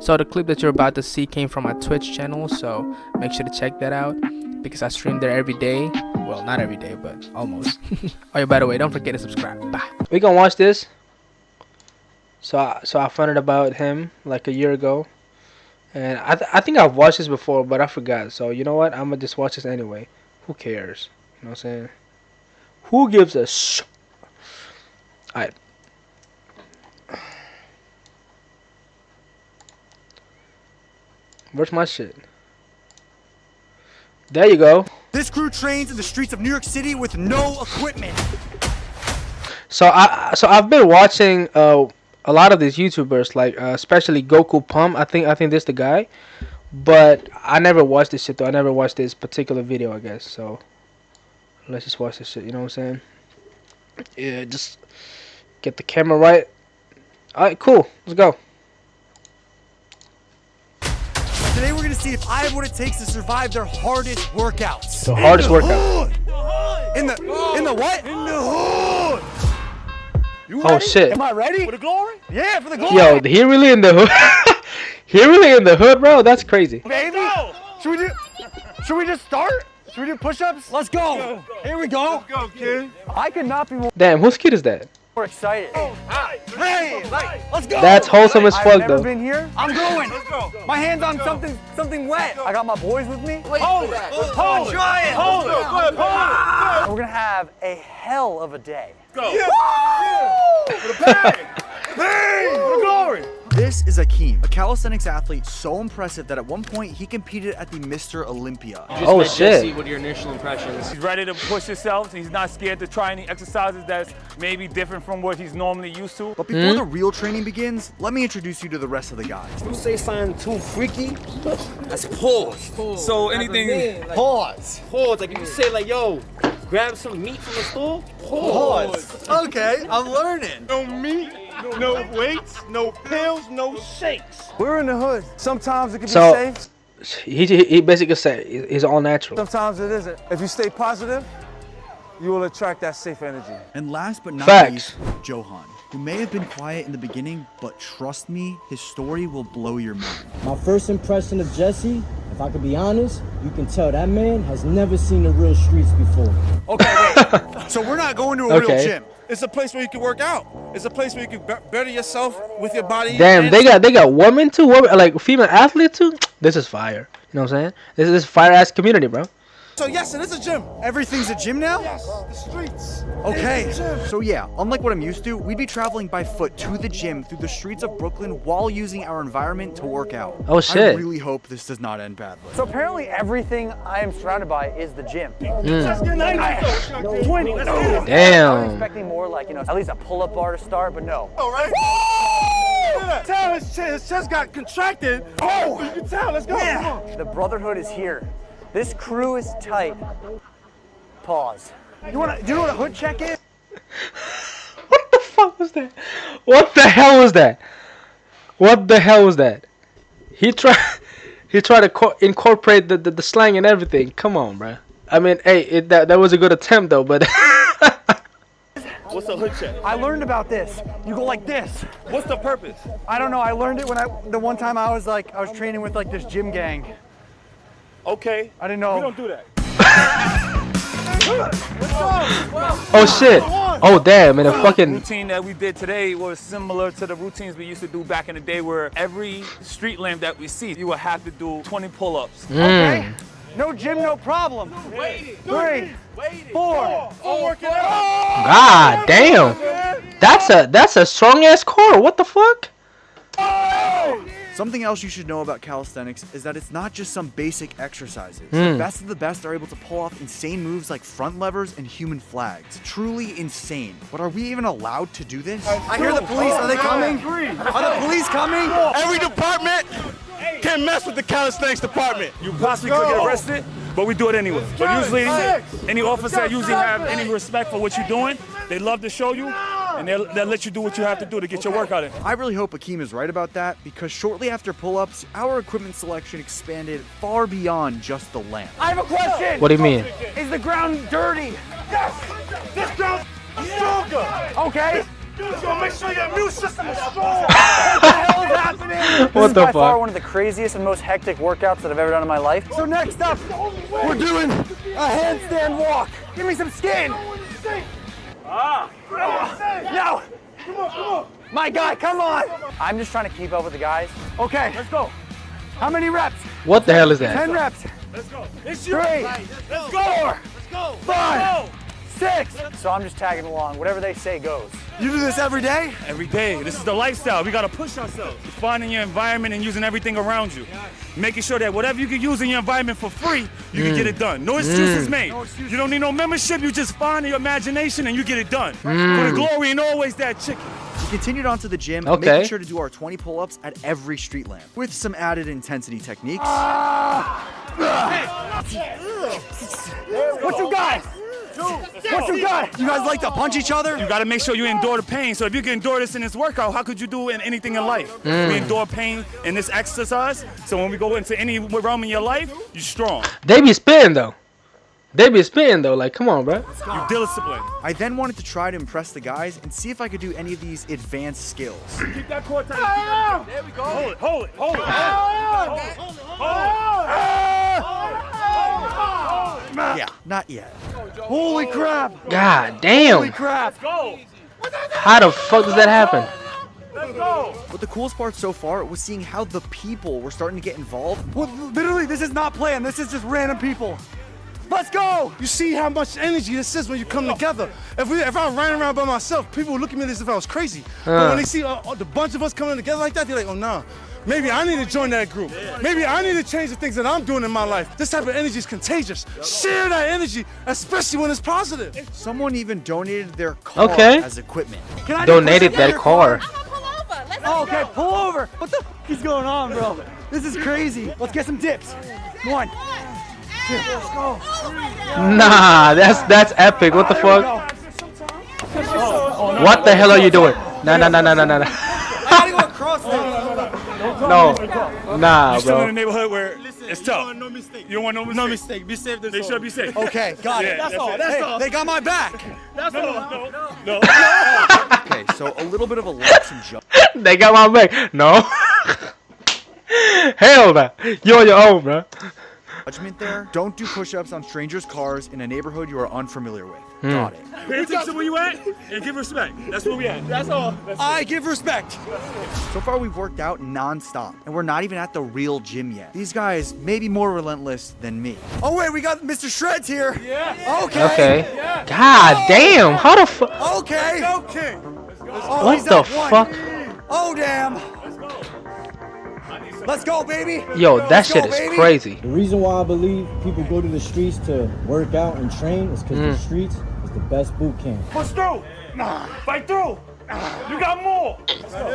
So the clip that you're about to see came from my Twitch channel, so make sure to check that out because I stream there every day. Well, not every day, but almost. Oh yeah, by the way, don't forget to subscribe. Bye. We gonna watch this. So I found out about him like a year ago, and I think I've watched this before, but I forgot. So you know what? I'm gonna just watch this anyway. Who cares? You know what I'm saying? Who gives a sh? Alright. Where's my shit? There you go. This crew trains in the streets of New York City with no equipment. So I've been watching a lot of these YouTubers, like especially Goku Pump. I think this the guy, but I never watched this shit though. I never watched this particular video, I guess. So let's just watch this shit. You know what I'm saying? Yeah, just get the camera right. All right, cool. Let's go. Today we're gonna see if I have what it takes to survive their hardest workouts. The hardest workout. In the what? In the hood. You ready? Oh shit. Am I ready? For the glory? Yeah, for the glory. Yo, he really in the hood. He really in the hood, bro. That's crazy. Baby, should we just start? Should we do push-ups? Let's go. Here we go. Let's go, kid. I could not be more Damn, whose kid is that? excited. Hey, let's go. That's wholesome as fuck, I've never though. been here. I'm going. Let's go. My hands on something wet. I got my boys with me. Hold it. Hold it. Try it. Hold it. We're gonna have a hell of a day. Go. Yeah. For the bang. Bang. For the glory. This is Akeem, a calisthenics athlete so impressive that at one point he competed at the Mr. Olympia. Oh shit. Jesse, what are your initial impressions? He's ready to push himself. He's not scared to try any exercises that's maybe different from what he's normally used to. But before the real training begins, let me introduce you to the rest of the guys. You say something too freaky, that's pause. So anything, Pause. Like if you say like, yo, grab some meat from the store, pause. Okay, I'm learning. No meat, no weights, no pills, no shakes. We're in the hood. Sometimes it can be So safe. he basically said he's all natural. Sometimes it isn't. If you stay positive, you will attract that safe energy. And last but not Facts. least, Johan, who may have been quiet in the beginning, but trust me, his story will blow your mind. My first impression of Jesse, if I could be honest, you can tell that man has never seen the real streets before. Okay, wait. So we're not going to a real gym. It's a place where you can work out. It's a place where you can better yourself with your body. Damn, they got women too, like female athletes too. This is fire. You know what I'm saying? This is fire ass community, bro. So yes, it is a gym. Everything's a gym now? Yes, the streets. Okay, so yeah, unlike what I'm used to, we'd be traveling by foot to the gym through the streets of Brooklyn while using our environment to work out. Oh shit. I really hope this does not end badly. So apparently everything I am surrounded by is the gym. Let's get 90. 20. Let's get it. I was Damn. expecting more like, at least a pull-up bar to start, but no. All right. Tell his chest got contracted. Oh, you can tell. Let's go. Yeah. Come on. The brotherhood is here. This crew is tight. Pause. Do you know what a hood check is? What the fuck was that? What the hell was that? What the hell was that? He tried to incorporate the slang and everything. Come on, bro. I mean, hey, that was a good attempt though, but What's a hood check? I learned about this. You go like this. What's the purpose? I don't know. I learned it when the one time I was training with like this gym gang. Okay. I didn't know. We don't do that. oh shit. Oh damn, and a fucking routine that we did today was similar to the routines we used to do back in the day where every street lamp that we see, you would have to do 20 pull-ups. Okay. No gym, no problem. 3, 4. Working out. God damn. That's a strong ass core. What the fuck? Something else you should know about calisthenics is that it's not just some basic exercises. The best of the best are able to pull off insane moves like front levers and human flags. Truly insane. But are we even allowed to do this? I hear the police. Are they coming? Are the police coming? Every department can mess with the calisthenics department. You possibly could get arrested, but we do it anyway. But usually, any officer usually have any respect for what you're doing. They love to show you, and they'll let you do what you have to do to get your workout in. I really hope Akeem is right about that, because shortly after pull-ups, our equipment selection expanded far beyond just the lamp. I have a question. What do you mean? Is the ground dirty? Yes. This ground is stronger. Okay. Yo, make sure your immune system is strong. What the hell is happening? What This is the by far fuck? one of the craziest and most hectic workouts that I've ever done in my life. So next up, we're doing a handstand walk. Give me some skin. No. Come on. My guy, come on. I'm just trying to keep up with the guys. Okay, let's go. How many reps? What the hell is that? 10 reps. Let's go. 3, 4, 5, 6. So I'm just tagging along. Whatever they say goes. You do this every day? Every day. This is the lifestyle. We gotta push ourselves. Finding your environment and using everything around you. Making sure that whatever you can use in your environment for free, you can get it done. No excuses made. You don't need no membership. You just find your imagination and you get it done. For the glory and always that chicken. We continued on to the gym, Okay. making sure to do our 20 pull-ups at every street lamp, with some added intensity techniques. What you got? What you got? You guys like to punch each other? You gotta make sure you endure the pain. So if you can endure this in this workout, how could you do in anything in life? We endure pain in this exercise. So when we go into any realm in your life, you're strong. They be spitting though. Like, come on, bro. You're disciplined. I then wanted to try to impress the guys and see if I could do any of these advanced skills. Keep that core tight. There we go. Hold it. Yeah, not yet. Holy crap. God damn. Holy crap. Go. How the fuck does that happen? Let's go. But the coolest part so far was seeing how the people were starting to get involved. Well, literally, this is not planned. This is just random people. Let's go. You see how much energy this is when you come together. If I ran around by myself, people would look at me as if I was crazy. But when they see the bunch of us coming together like that, they're like, oh, nah. Maybe I need to join that group. Maybe I need to change the things that I'm doing in my life. This type of energy is contagious. Share that energy, especially when it's positive. Someone even donated their car Okay. as equipment. Can I Donated that car. Oh, okay, pull over. What the f is going on, bro? This is crazy. Let's get some dips. 1, 2, let's go. Nah, that's epic. What the fuck? What the hell are you doing? Nah. I gotta go across this. No. Nah, You're still in a bro. neighborhood where it's tough. No mistake. You don't want no mistake. No mistake. Be safe. They should be safe. Okay, got it. Yeah, that's Hey, all. they got my back. No. Okay, so a little bit of a lax and jump. They got my back. No. Hell no. You on your own, bro. Judgment there. Don't do push-ups on strangers' cars in a neighborhood you are unfamiliar with. Got it. Pay attention where you at and give respect. That's where we at. That's all. I give respect. So far we've worked out non-stop, and we're not even at the real gym yet. These guys may be more relentless than me. Oh wait, we got Mr. Shreds here. Yeah. Okay. God damn. How the fuck? Okay. Go, King. Oh, What he's the at 1. fuck? Oh damn. Let's go, baby. Yo, that Let's shit go, is baby. crazy. The reason why I believe people go to the streets to work out and train is because the streets is the best boot camp. Push through. Fight through. You got more.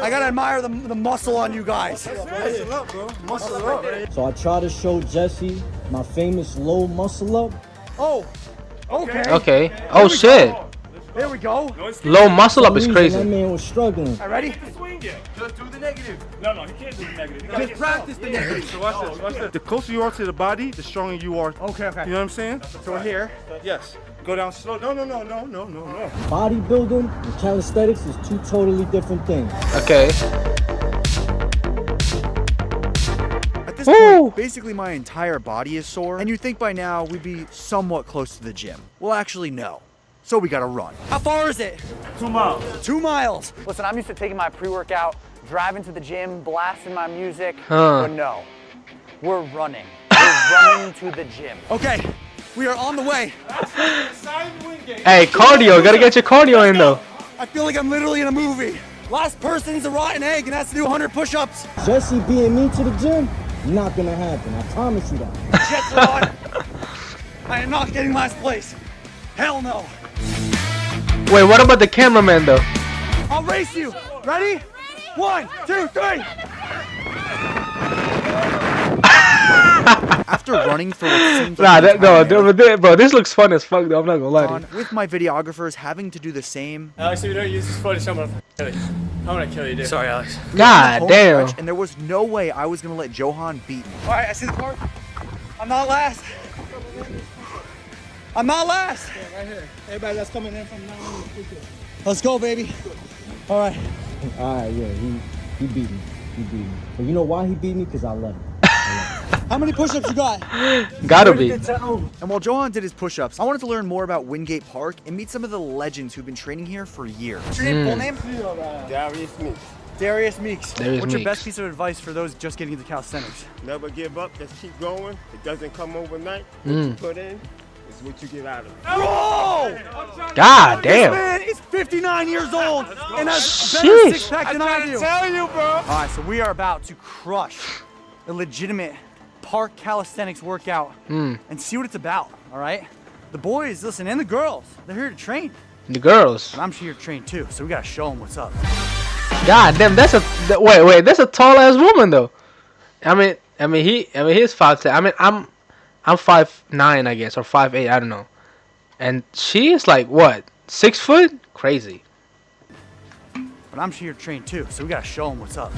I gotta admire the muscle on you guys. Muscle up, bro. Muscle up. So I try to show Jesse my famous low muscle up. Oh, okay. Okay. Oh shit. There we go. Low muscle up is That crazy. man was struggling. All right, ready? Swing it. Just do the negative. No, he can't do the negative. You gotta Just get practice the negative. So watch this. Watch this. The closer you are to the body, the stronger you are. Okay. You know what I'm saying? So we're here. Yes. Go down slow. No. Bodybuilding and calisthenics is two totally different things. Okay. At this Woo! point, basically my entire body is sore, and you'd think by now we'd be somewhat close to the gym. Well, actually, no. So we gotta run. How far is it? 2 miles. 2 miles. Listen, I'm used to taking my pre-workout, driving to the gym, blasting my music, but no, we're running. We're running to the gym. Okay, we are on the way. Hey, cardio. Gotta get your cardio in though. I feel like I'm literally in a movie. Last person eats a rotten egg and has to do 100 push-ups. Jesse being me to the gym, not gonna happen. I promise you that. Jets are on. I am not getting last place. Hell no. Wait, what about the cameraman though? I'll race you. Ready? 1, 2, 3. After running for what seems Nah, like an entire no, bro, this looks fun as fuck though. I'm not gonna lie to you. marathon, with my videographers having to do the same. Alex, if you don't use this footage, I'm gonna kill you. I'm gonna kill you, dude. Sorry, Alex. We were in the God home damn. stretch, and there was no way I was gonna let Johan beat me. All right, I see the card. I'm not last. I'm not last. Right here. Everybody that's coming in from now on. Let's go, baby. All right. All right, yeah, he beat me. He beat me. But you know why he beat me? Because I let him. How many push-ups you got? Gotta be. And while Johan did his push-ups, I wanted to learn more about Wingate Park and meet some of the legends who've been training here for years. What's your full name? Darius Meeks. Darius Meeks. Darius What's your Meeks. best piece of advice for those just getting into calisthenics? Never give up. Just keep going. It doesn't come overnight. What you put in is what you get out of it. Bro! God damn. This man is 59 years old and has better Sheesh. six-pack than I do. Tell you, bro. All right, so we are about to crush a legitimate park calisthenics workout and see what it's about, all right? The boys, listen, and the girls, they're here to train. The girls. And I'm here to train too, so we gotta show them what's up. God damn, that's a wait, that's a tall ass woman though. I mean he's 5'10". I mean I'm 5'9", I guess, or 5'8", I don't know. And she is like what, 6 foot? Crazy. But I'm here to train too, so we gotta show them what's up.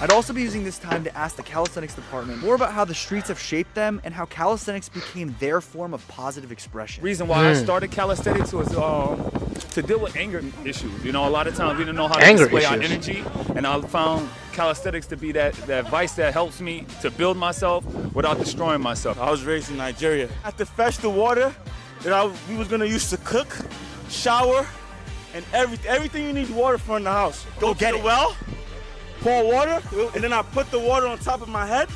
I'd also be using this time to ask the calisthenics department more about how the streets have shaped them and how calisthenics became their form of positive expression. Reason why I started calisthenics was to deal with anger issues. You know, a lot of times we didn't know how to Anger display our issues. energy, and I found calisthenics to be that vice that helps me to build myself without destroying myself. I was raised in Nigeria. At the fetch the water that we was gonna use to cook, shower, and everything you need water for in the house. Go get the well, pour water, and then I put the water on top of my head,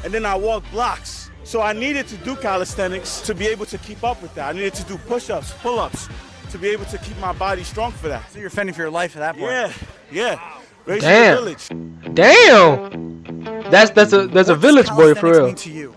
and then I walk blocks. So I needed to do calisthenics to be able to keep up with that. I needed to do push-ups, pull-ups, to be able to keep my body strong for that. So you're fending for your life at that point. Yeah. Raised in Damn. the village. Damn. That's a village boy for real. Mean to you?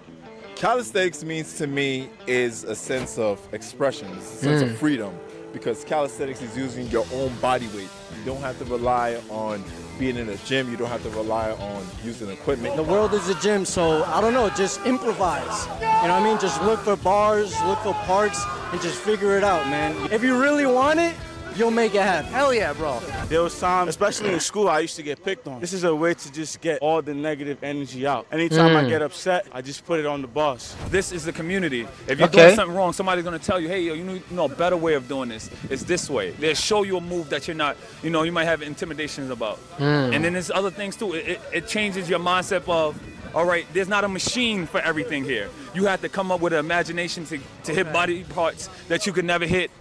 Calisthenics means to me is a sense of expression, it's a sense of freedom, because calisthenics is using your own body weight. You don't have to rely on being in a gym. You don't have to rely on using equipment. The world is a gym, so I don't know, just improvise. You know what I mean? Just look for bars, look for parks, and just figure it out, man. If you really want it, you'll make it happen. Hell yeah, bro. There was times, especially in school, I used to get picked on. This is a way to just get all the negative energy out. Anytime I get upset, I just put it on the boss. This is the community. If you're Okay. doing something wrong, somebody's gonna tell you, hey, yo, you know a better way of doing this. It's this way. They'll show you a move that you're not, you might have intimidations about. And then there's other things too. It changes your mindset of, all right, there's not a machine for everything here. You have to come up with an imagination to hit body parts that you could never hit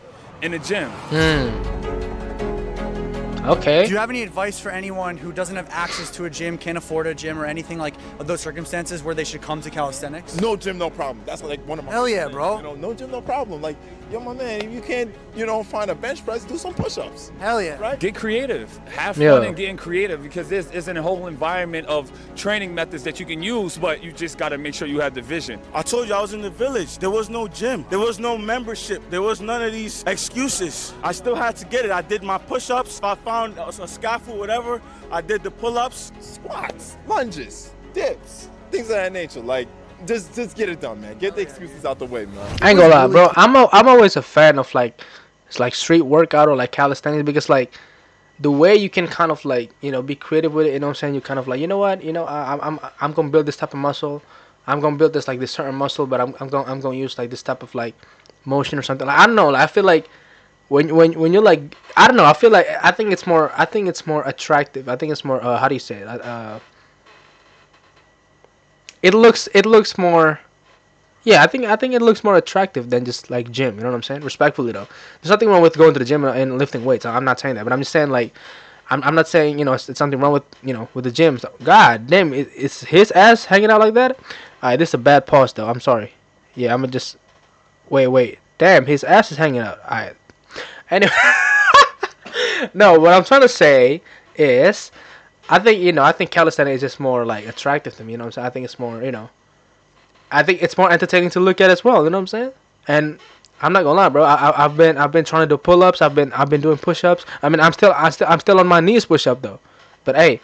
in the gym. Okay. Do you have any advice for anyone who doesn't have access to a gym, can't afford a gym, or anything like those circumstances where they should come to calisthenics? No gym, no problem. That's like one of my Hell yeah, things. bro. You know, no gym, no problem. Like, yo, my man, if you can't, find a bench press, do some push-ups. Hell yeah. Right? Get creative. Have fun Yeah. and getting creative, because there's a whole environment of training methods that you can use, but you just got to make sure you have the vision. I told you I was in the village. There was no gym. There was no membership. There was none of these excuses. I still had to get it. I did my push-ups. If I found a scaffold, whatever, I did the pull-ups. Squats, lunges, dips, things of that nature. Like, just get it done, man. Get the excuses out the way, man. I ain't gonna lie, bro. I'm always a fan of like, it's like street workout or like calisthenics, because like the way you can kind of like, be creative with it. You know what I'm saying? You kind of like, you know what? I'm gonna build this type of muscle. I'm gonna build this like this certain muscle, but I'm gonna use like this type of like motion or something. Like, I don't know. Like, I feel like when you're like, I don't know. I think it's more attractive. I think it's more how do you say it? It looks more. Yeah, I think it looks more attractive than just like gym. You know what I'm saying? Respectfully though, there's nothing wrong with going to the gym and lifting weights. I'm not saying that, but I'm just saying like, I'm not saying it's something wrong with with the gym. So, God damn, is his ass hanging out like that? Alright, this is a bad pause though. I'm sorry. Yeah, I'm gonna just wait. Damn, his ass is hanging out. Alright. Anyway, no, what I'm trying to say is, I think calisthenics is just more like attractive to me. You know what I'm saying? I think it's more, I think it's more entertaining to look at as well. You know what I'm saying? And I'm not gonna lie, bro. I've been trying to do pull-ups. I've been doing push-ups. I mean, I'm still on my knees push-up though. But hey,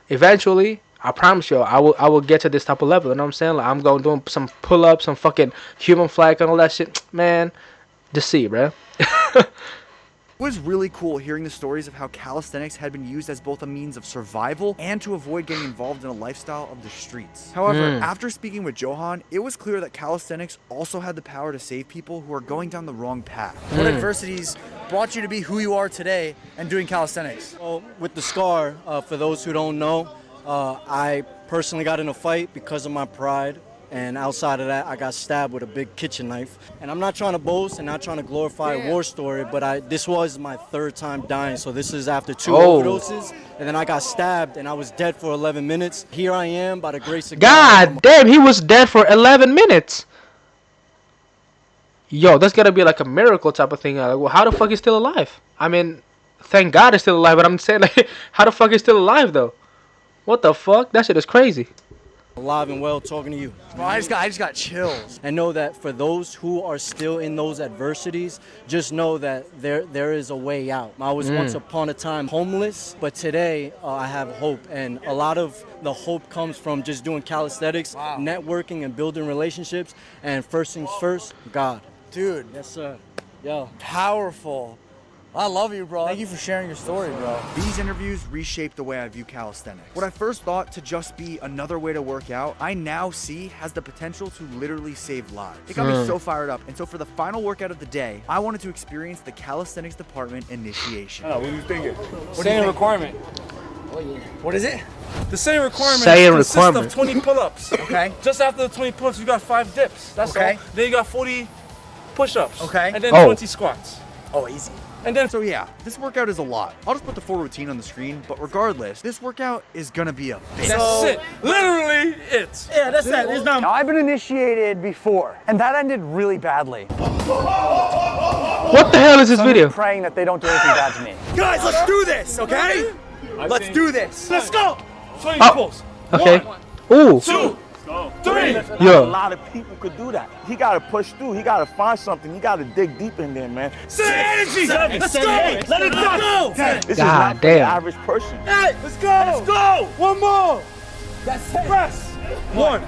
eventually, I promise you, I will get to this type of level. You know what I'm saying? Like, I'm going doing some pull-ups, some fucking human flag and all that shit, man. Just see, bro. It was really cool hearing the stories of how calisthenics had been used as both a means of survival and to avoid getting involved in a lifestyle of the streets. However, after speaking with Johan, it was clear that calisthenics also had the power to save people who are going down the wrong path. What adversities brought you to be who you are today and doing calisthenics? Well, with the scar, for those who don't know, I personally got in a fight because of my pride. And outside of that, I got stabbed with a big kitchen knife. And I'm not trying to boast and not trying to glorify a war story, but this was my 3rd time dying. So this is after 2 overdoses. And then I got stabbed and I was dead for 11 minutes. Here I am by the grace of God. God damn, he was dead for 11 minutes. Yo, that's gotta be like a miracle type of thing. Like, well, how the fuck is still alive? I mean, thank God he's still alive, but I'm saying, like, how the fuck is still alive though? What the fuck? That shit is crazy. Alive and well talking to you. Bro, I just got chills. And know that for those who are still in those adversities, just know that there is a way out. I was once upon a time homeless, but today I have hope. And a lot of the hope comes from just doing calisthenics, networking and building relationships. And first things first, God. Dude. Yes, sir. Yo. Powerful. I love you, bro. Thank you for sharing your story, bro. These interviews reshaped the way I view calisthenics. What I first thought to just be another way to work out, I now see has the potential to literally save lives. It got me so fired up. And so for the final workout of the day, I wanted to experience the calisthenics department initiation. What are you thinking? Same requirement. What is it? The same requirement Same consists requirement. of 20 pull-ups. Okay. Just after the 20 pull-ups, you got 5 dips. That's Okay. all. Then you got 40 push-ups. Okay. And then Oh. 20 squats. Oh, easy. And then So yeah, this workout is a lot. I'll just put the full routine on the screen, but regardless, this workout is gonna be a bitch. that's it. Literally it. Yeah, that's it. It's not. Now, I've been initiated before, and that ended really badly. What the hell is this I'm video? just praying that they don't do anything bad to me. Guys, let's do this, okay? Let's do this. Let's go. 20 Oh. pulls. Okay. Ooh. 2, 3. A Yo. lot of people could do that. He gotta push through. He gotta find something. He gotta dig deep in there, man. Send energy. Let's go. Let it go. This is God not for the damn. average person. Hey, let's go. Let's go. One more. That's it. Press. 1,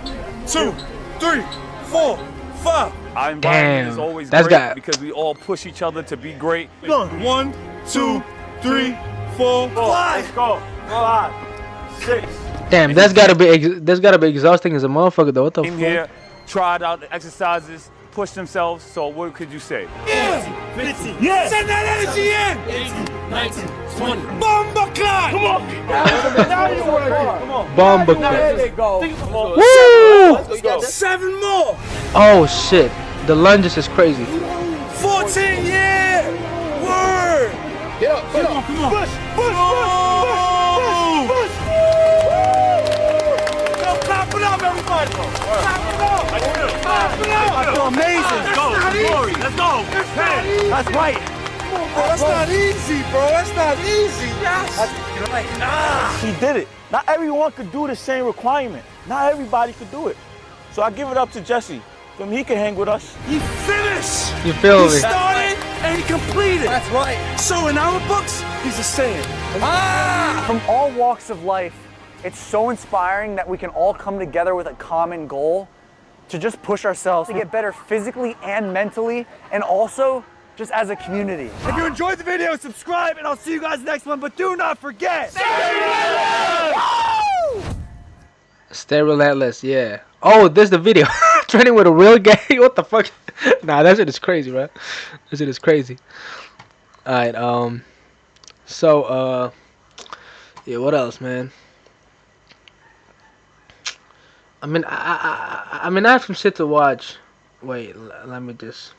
2, 3, 4, 5. Our environment is Damn. always That's great got. because we all push each other to be great. 1, 2, 3, 4, 5. Let's go. 5, 6. Damn, that's gotta be exhausting as a motherfucker though. What the In fuck? here, tried out the exercises, pushed themselves. So what could you say? Yeah. 50. Yeah. Send that energy in. 18, 19, 20. Bomba clock. Come on. Now you want to come on. Bomba There clock. they go. Come on. Woo! Let's go. 7 more. Oh shit. The lunges is crazy. 14. Yeah. Word. Get up. Get up. Come on. Push. Push. Push. Yo, clap it up, everybody. Clap it up. Clap it up. I feel amazing. Let's go. Glory. Let's go. Hey. That's right. Bro, that's not easy, bro. That's not easy. He did it. Not everyone could do the same requirement. Not everybody could do it. So I give it up to Jesse. From he can hang with us. He finished. You feel He me? started and he completed. That's right. So in our books, he's a saint. From all walks of life, it's so inspiring that we can all come together with a common goal to just push ourselves to get better physically and mentally, and also just as a community. If you enjoyed the video, subscribe, and I'll see you guys next one. But do not forget. Stay relentless, yeah. Oh, there's the video. Training with a real guy. What the fuck? Nah, that shit is crazy, bro. That shit is crazy. Alright, so, yeah, what else, man? I mean, I mean, I have some shit to watch. Wait, let me just.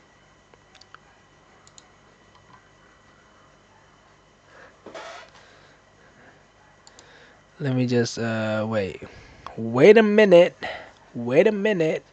Let me just, wait. Wait a minute. Wait a minute.